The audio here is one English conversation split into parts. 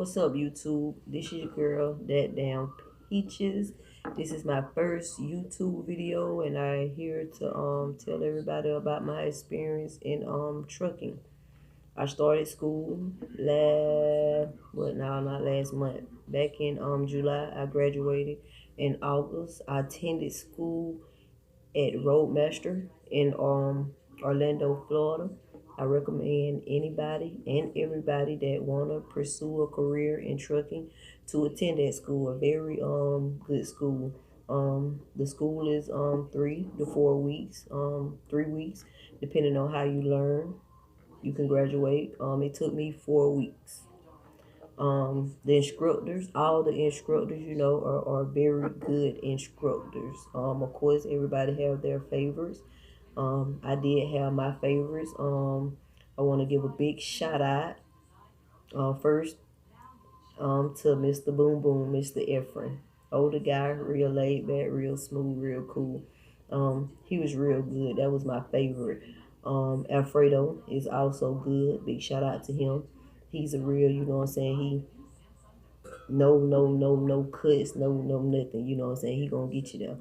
What's up, YouTube? This is your girl, That Damn Peaches. This is my first YouTube video, and I'm here to tell everybody about my experience in trucking. I started school not last month. Back in July, I graduated in August. I attended school at Roadmaster in Orlando, Florida. I recommend anybody and everybody that wanna pursue a career in trucking to attend that school. A very good school. The school is 3 to 4 weeks, 3 weeks, depending on how you learn. You can graduate. It took me 4 weeks. The instructors, all the instructors, are very good instructors. Of course, everybody have their favorites. I did have my favorites. I want to give a big shout out first to Mr. Boom Boom, Mr. Efren. Older guy, real laid back, real smooth, real cool. He was real good. That was my favorite. Alfredo is also good. Big shout out to him. He's a real, you know what I'm saying? He no cuts, no nothing. You know what I'm saying? He gonna get you there.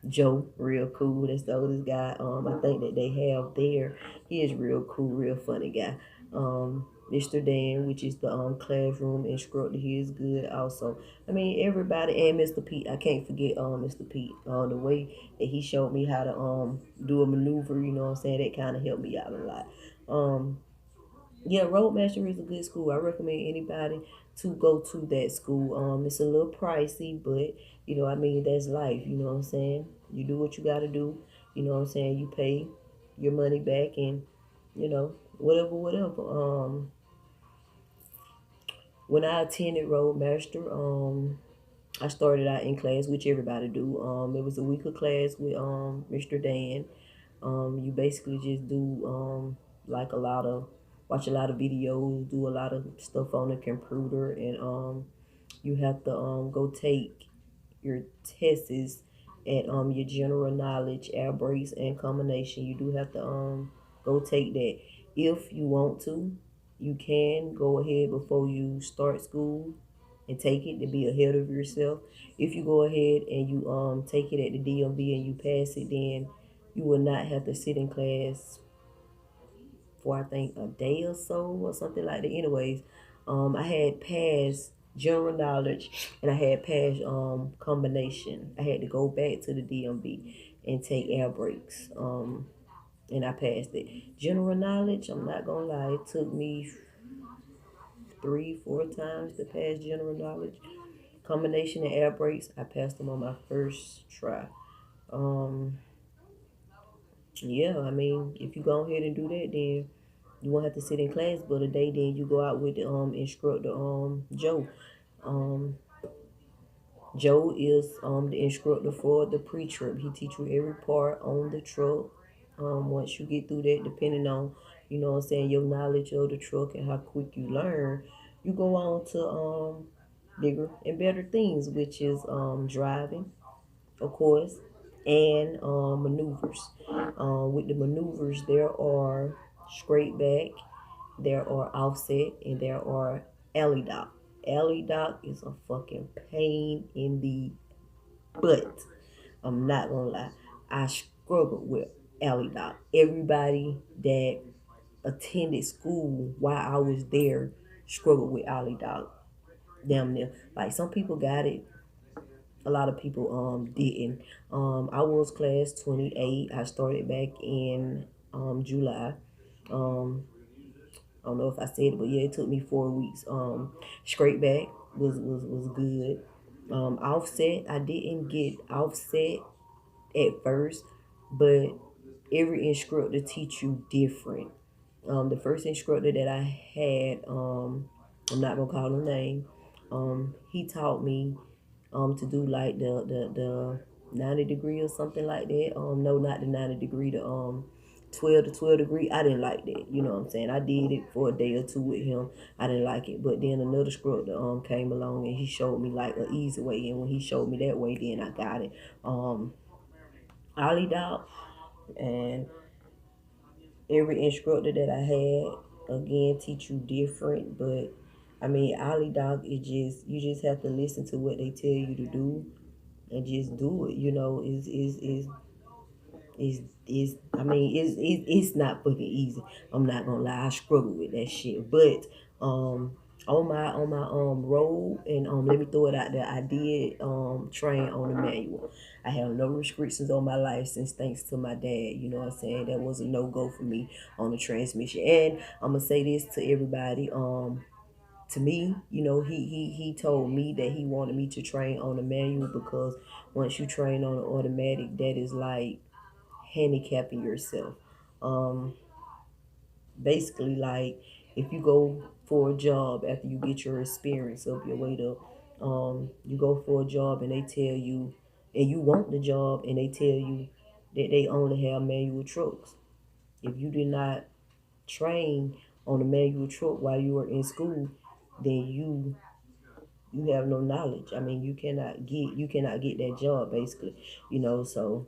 Joe, real cool. That's the oldest guy. I think that they have there. He is real cool, real funny guy. Mr. Dan, which is the classroom instructor, he is good also. I mean everybody, and Mr. Pete. I can't forget Mr. Pete. The way that he showed me how to do a maneuver, you know what I'm saying, that kind of helped me out a lot. Yeah, Roadmaster is a good school. I recommend anybody to go to that school. It's a little pricey, but I mean, that's life. You know what I'm saying? You do what you got to do. You know what I'm saying? You pay your money back, and whatever. When I attended Roadmaster, I started out in class, which everybody do. It was a week of class with Mr. Dan. You basically just do like watch a lot of videos, do a lot of stuff on the computer, and you have to go take your tests at your general knowledge, air brakes, and combination. You do have to go take that. If you want to, you can go ahead before you start school and take it to be ahead of yourself. If you go ahead and you take it at the DMV and you pass it, then you will not have to sit in class for I think a day or so or something like that. Anyways, I had passed general knowledge and I had passed combination. I had to go back to the DMV and take air brakes. And I passed it. General knowledge, I'm not gonna lie, it took me 3, 4 times to pass general knowledge. Combination and air brakes, I passed them on my first try. Um, yeah, I mean, if you go ahead and do that, then you won't have to sit in class but a day. Then you go out with the instructor Joe. Um, Joe is the instructor for the pre-trip. He teach you every part on the truck. Once you get through that, depending on what I'm saying, your knowledge of the truck and how quick you learn, you go on to bigger and better things, which is driving, of course, and maneuvers. With the maneuvers, there are straight back, there are offset, and there are alley dock. Alley dock is a fucking pain in the butt. I'm not gonna lie. I struggled with alley dock. Everybody that attended school while I was there struggled with alley dock. Damn near. Like some people got it, a lot of people didn't. I was class 28. I started back in July. Um I don't know if I said it, but yeah, it took me 4 weeks. Straight back was good. Offset, I didn't get offset at first, but every instructor teach you different. The first instructor that I had, I'm not gonna call her name. He taught me to do like the 90 degree or something like that. No, not the 90 degree. The 12 to 12 degree. I didn't like that. You know what I'm saying? I did it for a day or two with him. I didn't like it. But then another instructor came along and he showed me like an easy way. And when he showed me that way, then I got it. Ollie out, and every instructor that I had again teach you different, but I mean, Ollie Doc is just, you just have to listen to what they tell you to do and just do it. You know, is I mean, it's not fucking easy. I'm not gonna lie, I struggle with that shit. But on my road, and let me throw it out there, I did train on the manual. I have no restrictions on my license thanks to my dad. You know what I'm saying? That was a no go for me on the transmission. And I'm gonna say this to everybody. To me, you know, he told me that he wanted me to train on the manual because once you train on the automatic, that is like handicapping yourself. Um, Basically, like if you go for a job after you get your experience of your weight up, you go for a job and they tell you, and you want the job and they tell you that they only have manual trucks. If you did not train on a manual truck while you were in school, then you have no knowledge. I mean, you cannot get that job basically, you know. So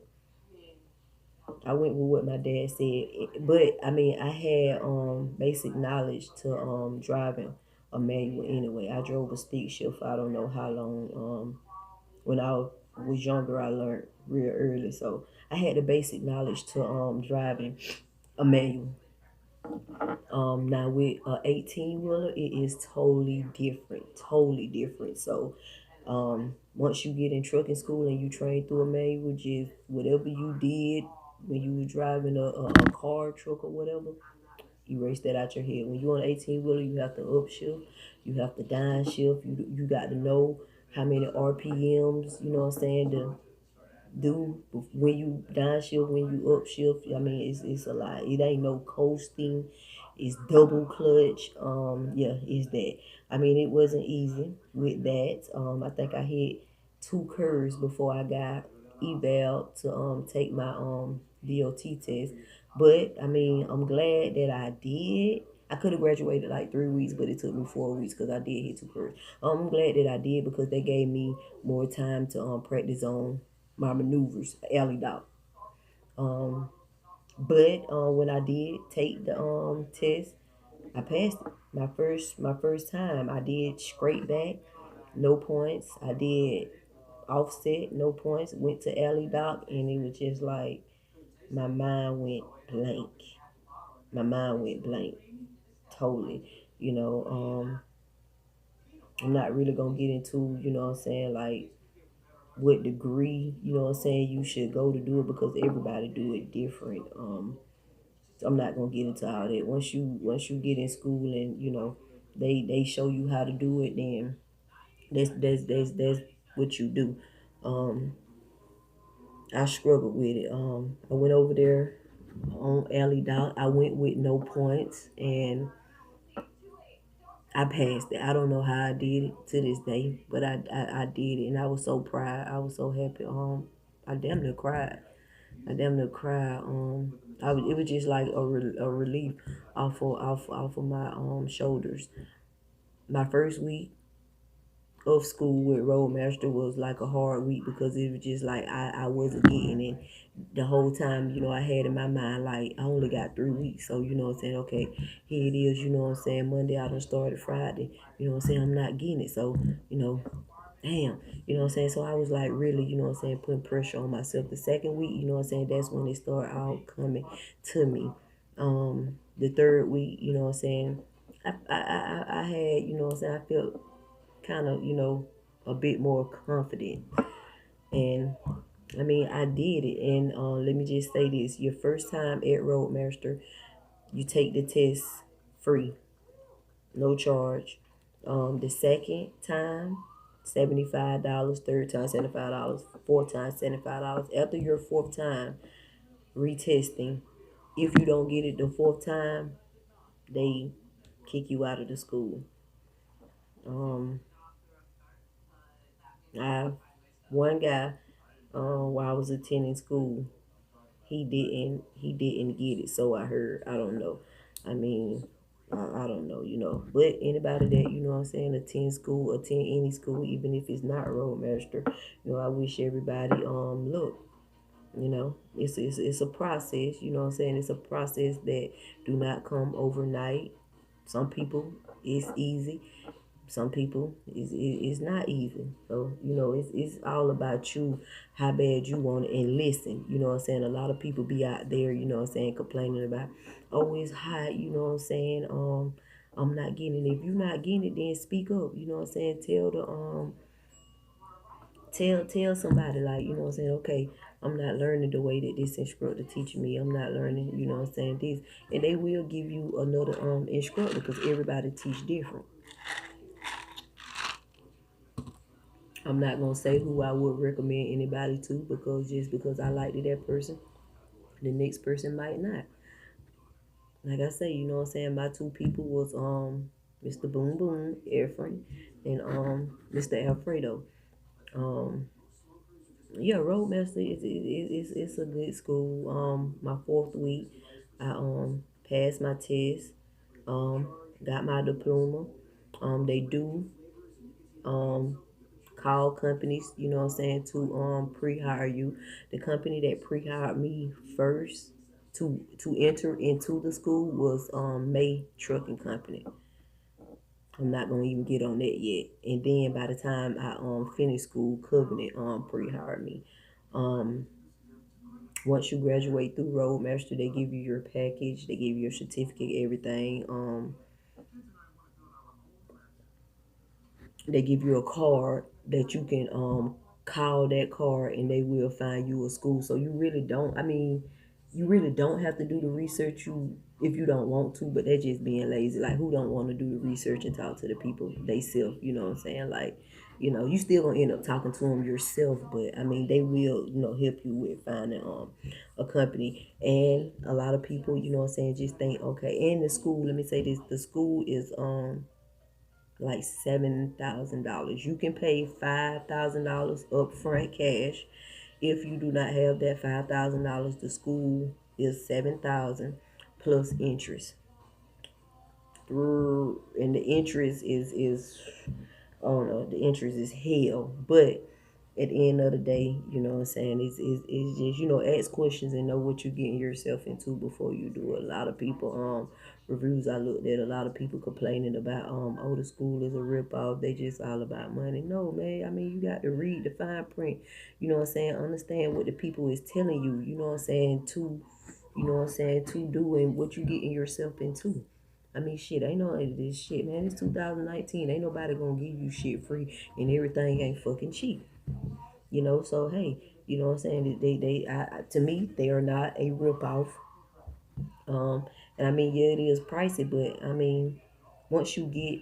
I went with what my dad said, but I mean, I had basic knowledge to driving a manual anyway. I drove a stick shift. I don't know how long. When I was younger, I learned real early, so I had the basic knowledge to driving a manual. Now with a 18 wheeler, it is totally different. So, once you get in trucking school and you train through a manual, just whatever you did when you were driving a car, truck, or whatever, erase that out your head. When you're on an 18 wheeler, you have to upshift, you have to downshift, you got to know how many RPMs, you know what I'm saying, to do when you downshift, when you upshift. I mean, it's a lot. It ain't no coasting. It's double clutch. Yeah, it's that. I mean, it wasn't easy with that. I think I hit two curves before I got eval to take my DOT test. But I mean, I'm glad that I did. I could have graduated like 3 weeks, but it took me 4 weeks because I did hit two curves. I'm glad that I did because they gave me more time to practice on my maneuvers, alley dot. Um, but when I did take the test, I passed it. My first time, I did straight back, no points. I did offset, no points. Went to alley dock, and it was just like my mind went blank. My mind went blank, totally. You know, I'm not really gonna get into, you know what I'm saying, like what degree, you know what I'm saying, you should go to do it because everybody do it different. So I'm not gonna get into all that. Once you get in school and you know they show you how to do it, then that's what you do. Um, I struggled with it. I went over there on alley dot. I went with no points and I passed it. I don't know how I did it to this day, but I did it, and I was so proud. I was so happy. I damn near cried. I damn near cried. It was just like a relief off of my shoulders. My first week of school with Roadmaster was like a hard week because it was just like I wasn't getting it. The whole time, you know, I had in my mind like I only got 3 weeks. So, you know what I'm saying, okay, here it is, you know what I'm saying, Monday I done started Friday, you know what I'm saying, I'm not getting it. So, you know, damn, you know what I'm saying? So I was like really, you know what I'm saying, putting pressure on myself. The second week, you know what I'm saying, that's when it started all coming to me. The third week, you know what I'm saying, I had, you know what I'm saying, I felt kind of, you know, a bit more confident. And I mean, I did it. And let me just say this: your first time at Roadmaster, you take the test free, no charge. The second time, $75. Third time, $75. Fourth time, $75. After your fourth time retesting, if you don't get it the fourth time, they kick you out of the school. Um, I one guy while I was attending school. He didn't get it, so I heard. I don't know. I mean, I don't know, you know. But anybody that, you know what I'm saying, attend any school, even if it's not Roadmaster, you know, I wish everybody look, you know, it's a process, you know what I'm saying? It's a process that do not come overnight. Some people it's easy. some people it's not easy. So, it's all about you, how bad you want it, and listen. You know what I'm saying? A lot of people be out there, complaining about, oh, it's hot, I'm not getting it. If you're not getting it, then speak up. You know what I'm saying? Tell somebody, like, okay, I'm not learning the way that this instructor teaching me. I'm not learning, this. And they will give you another instructor, because everybody teach different. I'm not gonna say who I would recommend anybody to, because just because I liked that person, the next person might not. Like I say, my two people was Mr. Boom Boom Efren and Mr. Alfredo. Um yeah, Roadmaster is a good school. My fourth week, I passed my test, um got my diploma. They do um call companies, to pre-hire you. The company that pre-hired me first to enter into the school was May Trucking Company. I'm not gonna even get on that yet. And then by the time I finished school, Covenant pre-hired me. Um Once you graduate through Roadmaster, they give you your package, they give you your certificate, everything. They give you a card that you can call that card, and they will find you a school. So you really don't have to do the research, you if you don't want to, but that's just being lazy. Like, who don't want to do the research and talk to the people they self, you know what I'm saying? Like, you still gonna end up talking to them yourself, but they will, help you with finding a company. And a lot of people, just think, okay, and the school, let me say this, the school is like $7,000. You can pay $5,000 upfront cash. If you do not have that $5,000, the school is 7,000 plus interest. And the interest is I don't know, the interest is hell. But at the end of the day, you know what I'm saying, it's just, ask questions and know what you're getting yourself into before you do it. A lot of people, reviews I looked at, a lot of people complaining about, oh, the school is a ripoff, they just all about money. No, man, you got to read the fine print, understand what the people is telling you, to do and what you getting yourself into. Shit, ain't no this shit, man. It's 2019. Ain't nobody gonna give you shit free, and everything ain't fucking cheap. So hey, to me, they are not a rip off. And yeah, it is pricey, but once you get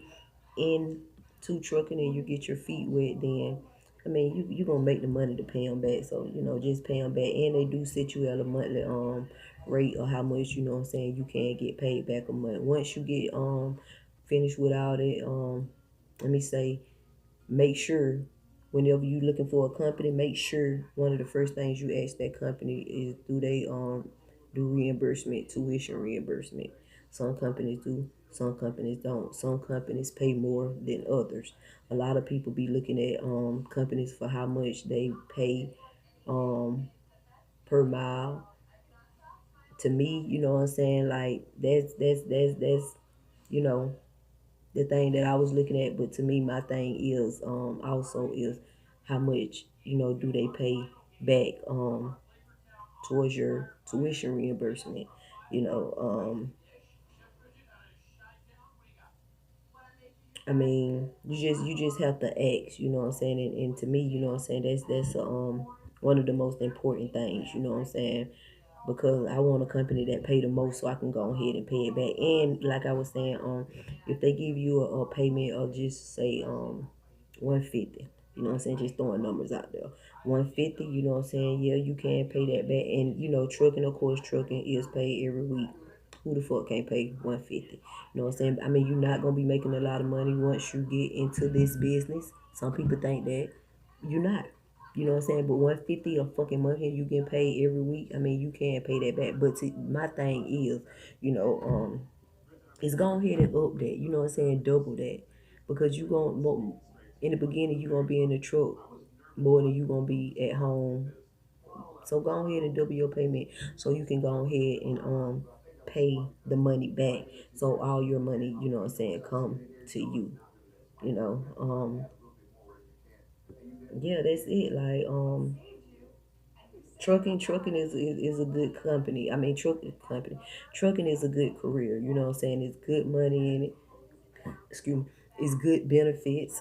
into trucking and you get your feet wet, then you gonna make the money to pay them back. So just pay them back, and they do set you at a monthly rate, or how much you can get paid back a month. Once you get finished with all that, let me say, make sure, whenever you looking for a company, make sure one of the first things you ask that company is, do they do reimbursement, tuition reimbursement. Some companies do, some companies don't. Some companies pay more than others. A lot of people be looking at companies for how much they pay um per mile. To me, you know what I'm saying, like, that's you know the thing that I was looking at. But to me, my thing is also is how much do they pay back towards your tuition reimbursement. You know, you just have to ask. You know what I'm saying, and to me, you know what I'm saying, that's one of the most important things. You know what I'm saying, because I want a company that pay the most, so I can go ahead and pay it back. And like I was saying, if they give you a payment of, just say 150, you know what I'm saying, just throwing numbers out there, 150, you know what I'm saying, yeah, you can pay that back. And trucking, of course, trucking is paid every week. Who the fuck can't pay 150? You know what I'm saying? You're not gonna be making a lot of money once you get into this business. Some people think that you're not. You know what I'm saying? But 150 a fucking month, and you get paid every week. You can't pay that back. But my thing is, you know, is go ahead and up that. You know what I'm saying? Double that, because you gonna, in the beginning, you gonna be in the truck more than you gonna be at home. So go ahead and double your payment, so you can go ahead and pay the money back. So all your money, you know what I'm saying, come to you. You know, yeah, that's it. Like, trucking is a good company. I mean, trucking is a good career. You know what I'm saying? It's good money in it. Excuse me. It's good benefits.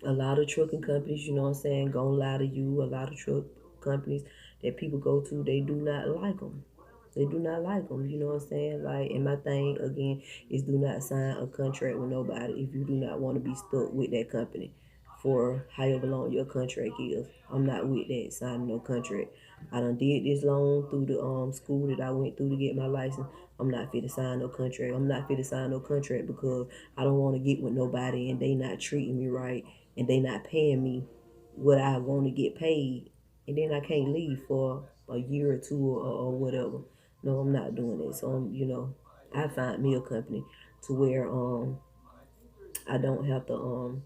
A lot of trucking companies, you know what I'm saying, gonna lie to you. A lot of truck companies that people go to, they do not like them. They do not like them, you know what I'm saying? Like, and my thing again is do not sign a contract with nobody if you do not want to be stuck with that company for however long your contract is. I'm not with that signing no contract. I done did this long through the school that I went through to get my license. I'm not fit to sign no contract. I'm not fit to sign no contract because I don't want to get with nobody and they not treating me right and they not paying me what I want to get paid, and then I can't leave for a year or two or whatever. No, I'm not doing it. So I find me a company to where I don't have to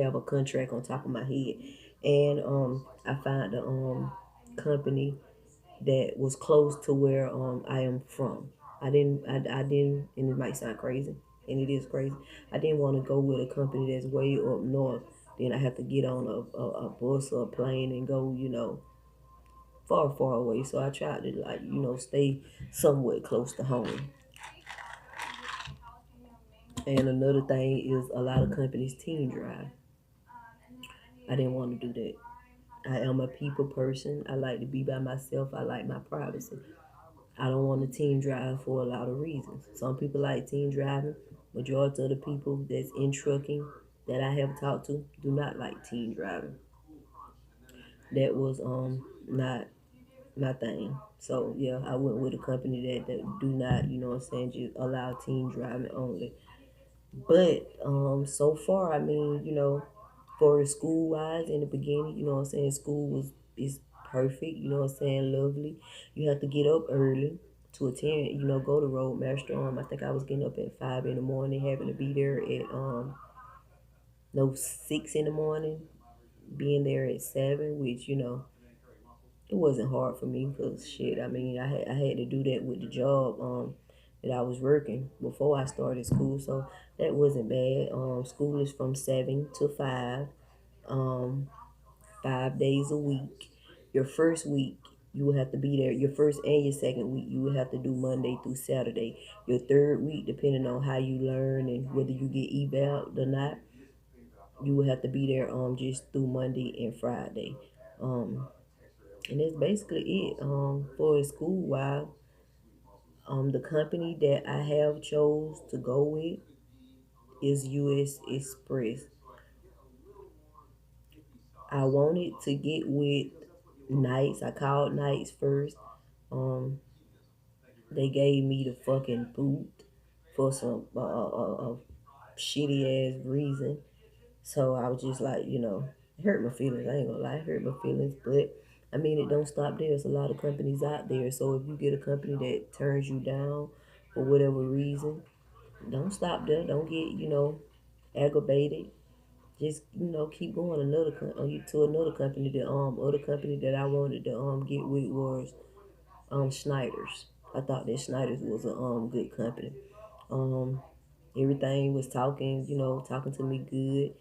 have a contract on top of my head, and I find a company that was close to where I am from. I didn't, and it might sound crazy, and it is crazy. I didn't want to go with a company that's way up north. Then I have to get on a bus or a plane and go, far, far away. So I tried to stay somewhat close to home. And another thing is a lot of companies team drive. I didn't want to do that. I am a people person. I like to be by myself. I like my privacy. I don't want to team drive for a lot of reasons. Some people like team driving. Majority of the people that's in trucking that I have talked to do not like team driving. That was not my thing. So yeah, I went with a company that do not, what I'm saying, just allow team driving only. But so far, I mean, for school wise in the beginning, you know what I'm saying, school was is perfect, you know what I'm saying, lovely. You have to get up early to attend, go to Roadmaster. I think I was getting up at 5 in the morning, having to be there at no 6 in the morning, being there at 7, which it wasn't hard for me because shit. I mean, I had to do that with the job that I was working before I started school, so that wasn't bad. School is from 7 to 5, um, 5 days a week. Your first week you will have to be there. Your first and your second week you will have to do Monday through Saturday. Your third week, depending on how you learn and whether you get eval or not, you will have to be there just through Monday and Friday. Um, and that's basically it. For school while the company that I have chose to go with is US Express. I wanted to get with Nights. I called Nights first. Um, they gave me the fucking boot for some shitty ass reason. So I was just like, it hurt my feelings. I ain't gonna lie, it hurt my feelings. But I mean, it don't stop there. There's a lot of companies out there. So if you get a company that turns you down for whatever reason, don't stop there. Don't get, aggravated. Just keep going. To another company. The other company that I wanted to get with was Schneider's. I thought that Schneider's was a good company. Um, Everything was talking to me good.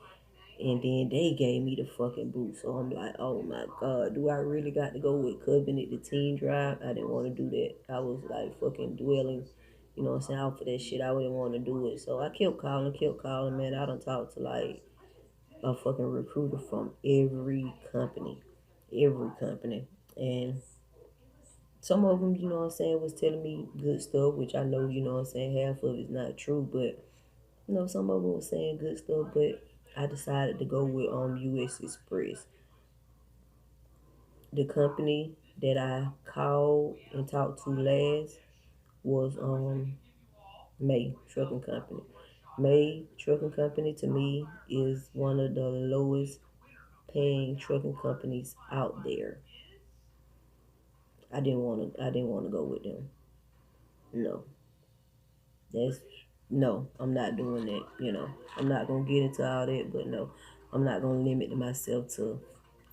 And then they gave me the fucking boot. So I'm like, oh my God, do I really got to go with Covenant the team drive? I didn't want to do that. I was like fucking dwelling, what I'm saying, out for that shit. I wouldn't want to do it. So I kept calling, man. I done talked to like a fucking recruiter from every company. Every company. And some of them, what I'm saying, was telling me good stuff, which I know, what I'm saying, half of it's not true, but some of them were saying good stuff, but I decided to go with US Express. The company that I called and talked to last was May Trucking Company. May Trucking Company to me is one of the lowest paying trucking companies out there. I didn't want to go with them. No. That's no, I'm not doing that. I'm not gonna get into all that, but no, I'm not gonna limit myself to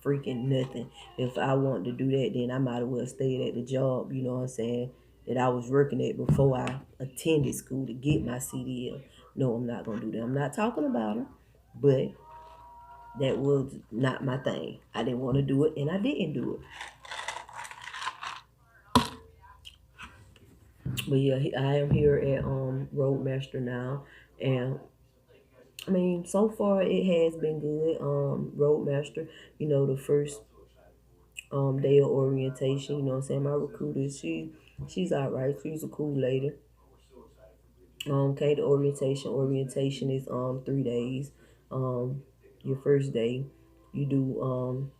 freaking nothing. If I want to do that, then I might as well stay at the job. You know what I'm saying? That I was working at before I attended school to get my CDL. No, I'm not gonna do that. I'm not talking about them, but that was not my thing. I didn't want to do it, and I didn't do it. But yeah, I am here at Roadmaster now, and I mean, so far it has been good. Roadmaster, the first day of orientation, you know what I'm saying? My recruiter, she's alright. She's a cool lady. Came to orientation. Orientation is 3 days. Um, your first day, you do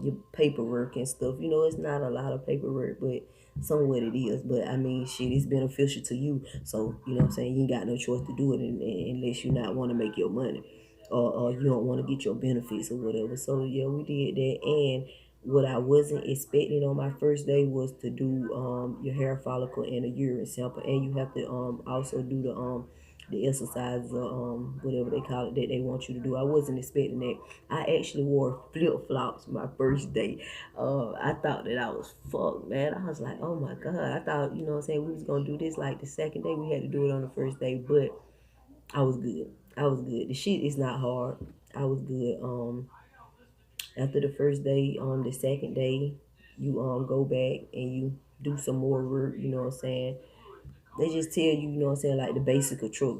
your paperwork and stuff. It's not a lot of paperwork, but somewhat it is. But I mean, shit, it's beneficial to you. So you know what I'm saying. You ain't got no choice to do it unless you not want to make your money, or you don't want to get your benefits or whatever. So yeah, we did that. And what I wasn't expecting on my first day was to do your hair follicle and a urine sample, and you have to also do the exercise, whatever they call it, that they want you to do. I wasn't expecting that. I actually wore flip flops my first day. I thought that I was fucked, man. I was like, oh my god. I thought, what I'm saying, we was gonna do this like the second day. We had to do it on the first day, but I was good. I was good. The shit is not hard. I was good. After the first day, the second day, you go back and you do some more work. You know what I'm saying? They just tell you, you know what I'm saying, like the basic of truck,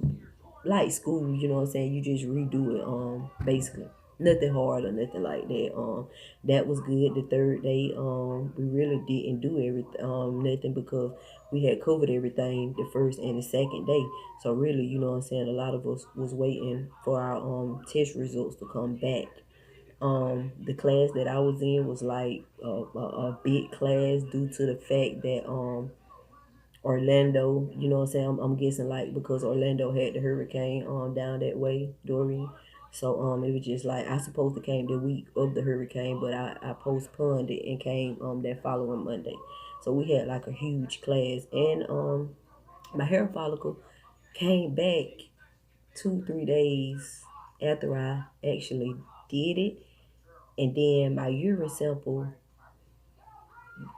like school. You know what I'm saying? You just redo it. Basically, nothing hard or nothing like that. That was good. The third day, we really didn't do nothing because we had covered everything the first and the second day. So really, you know what I'm saying, a lot of us was waiting for our test results to come back. The class that I was in was like a big class due to the fact that Orlando, you know what I'm saying? I'm guessing like because Orlando had the hurricane down that way, Dorian. So it was just like I supposed to came the week of the hurricane, but I postponed it and came that following Monday. So we had like a huge class, and my hair follicle came back 2 3 days after I actually did it, and then my urine sample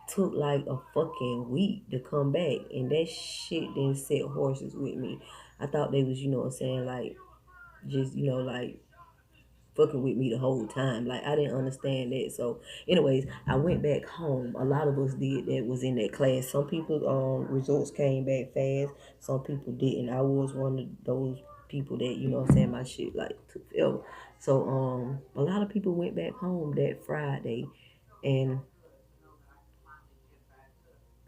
took like a fucking week to come back, and that shit didn't set horses with me. I thought they was, you know what I'm saying, like just, like fucking with me the whole time. Like I didn't understand that. So anyways, I went back home. A lot of us did that was in that class. Some people results came back fast, some people didn't. I was one of those people that, you know what I'm saying, my shit like took forever. So a lot of people went back home that Friday, and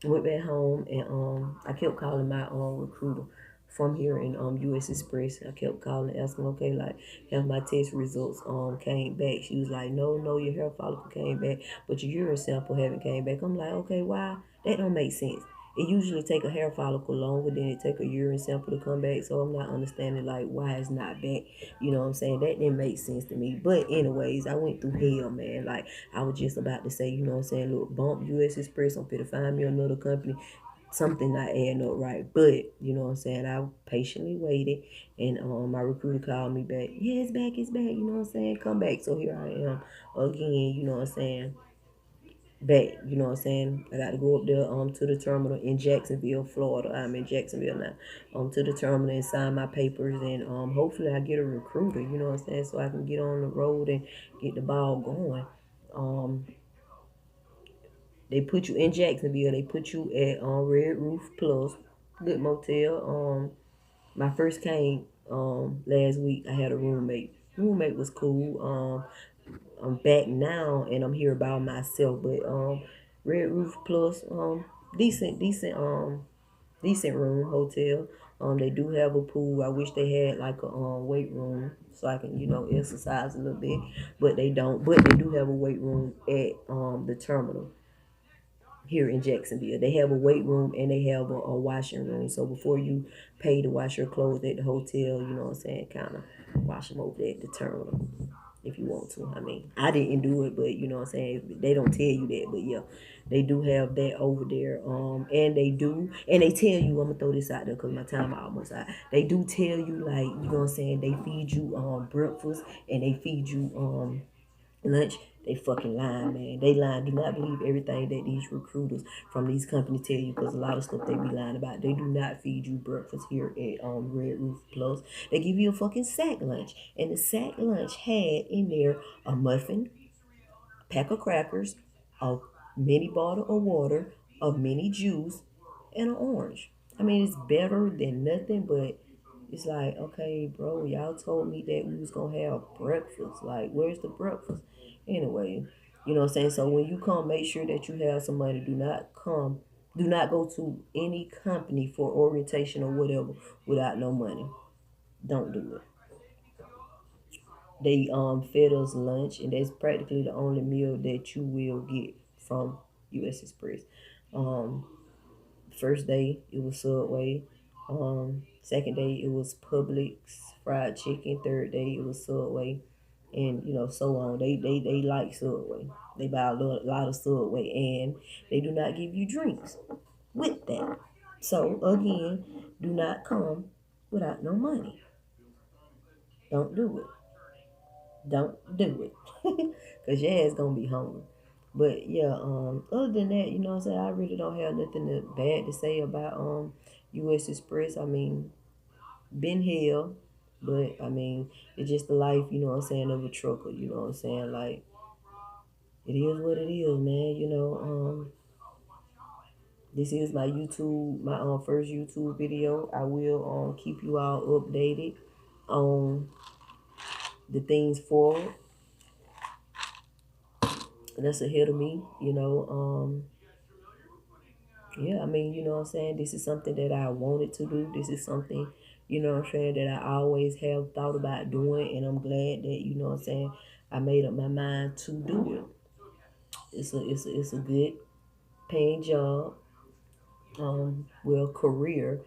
went back home, and I kept calling my recruiter from here in US Express. I kept calling, asking, okay, like, have my test results came back? She was like, no, your hair follicle came back, but your urine sample haven't came back. I'm like, okay, why? That don't make sense. It usually take a hair follicle longer than it take a urine sample to come back. So I'm not understanding like why it's not back. You know what I'm saying? That didn't make sense to me. But anyways, I went through hell, man. Like I was just about to say, you know what I'm saying, look, bump US Express, I'm finna find me another company. Something not adding up right. But you know what I'm saying, I patiently waited, and my recruiter called me back. Yeah, it's back, you know what I'm saying? Come back. So here I am again, you know what I'm saying, back, you know what I'm saying? I got to go up there to the terminal in Jacksonville, Florida. I'm in Jacksonville now. To the terminal and sign my papers, and hopefully I get a recruiter, you know what I'm saying, so I can get on the road and get the ball going. Um they put you in Jacksonville, they put you at Red Roof Plus, good motel. My first came last week. I had a roommate. Roommate was cool. I'm back now and I'm here by myself. But Red Roof Plus, decent room, hotel. They do have a pool. I wish they had like a weight room so I can, exercise a little bit. But they don't. But they do have a weight room at the terminal here in Jacksonville. They have a weight room and they have a washing room. So before you pay to wash your clothes at the hotel, you know what I'm saying, kind of wash them over there at the terminal if you want to. I mean, I didn't do it, but you know what I'm saying, they don't tell you that. But yeah, they do have that over there. And they tell you, I'm gonna throw this out there because my time almost out. They do tell you, like, you know what I'm saying, they feed you breakfast and they feed you lunch. They fucking lying, man. They lying. Do not believe everything that these recruiters from these companies tell you, because a lot of stuff they be lying about. They do not feed you breakfast here at Red Roof Plus. They give you a fucking sack lunch, and the sack lunch had in there a muffin, pack of crackers, a mini bottle of water, a mini juice, and an orange. I mean, it's better than nothing, but it's like, okay, bro, y'all told me that we was gonna have breakfast. Like, where's the breakfast? Anyway, you know what I'm saying? So when you come, make sure that you have some money. Do not go to any company for orientation or whatever without no money. Don't do it. They fed us lunch, and that's practically the only meal that you will get from US Express. Um, First day it was Subway. Second day it was Publix fried chicken. Third day it was Subway, and so on. They like Subway. They buy a lot of Subway, and they do not give you drinks with that. So again, do not come without no money. Don't do it. Don't do it. Cause your ass gonna be hungry. But yeah, other than that, you know what I'm saying, I really don't have nothing bad to say about US Express. I mean, been hell, but I mean, it's just the life, you know what I'm saying, of a trucker, you know what I'm saying? Like, it is what it is, man. This is my first YouTube video. I will keep you all updated on the things forward that's ahead of me, yeah, I mean, you know what I'm saying? This is something that I wanted to do. This is something, you know what I'm saying, that I always have thought about doing. And I'm glad that, you know what I'm saying, I made up my mind to do it. It's a good paying job, career,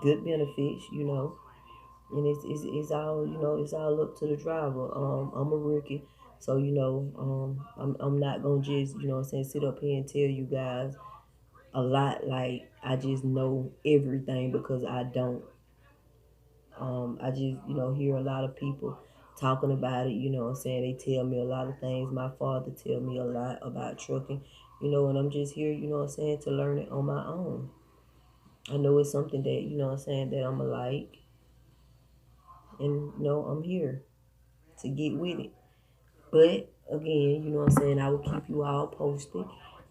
good benefits, and it's all, it's all up to the driver. I'm a rookie. So, I'm not going to just, you know what I'm saying, sit up here and tell you guys a lot like I just know everything, because I don't. I just, hear a lot of people talking about it, you know what I'm saying? They tell me a lot of things. My father tell me a lot about trucking, and I'm just here, you know what I'm saying, to learn it on my own. I know it's something that, you know what I'm saying, that I'm like, and, I'm here to get with it. But again, you know what I'm saying, I will keep you all posted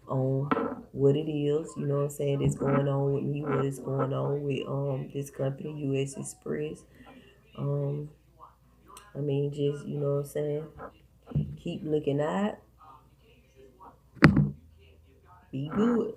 on what it is, you know what I'm saying, that's going on with me, what is going on with this company, US Express. Um I mean, just, you know what I'm saying, keep looking out, be good.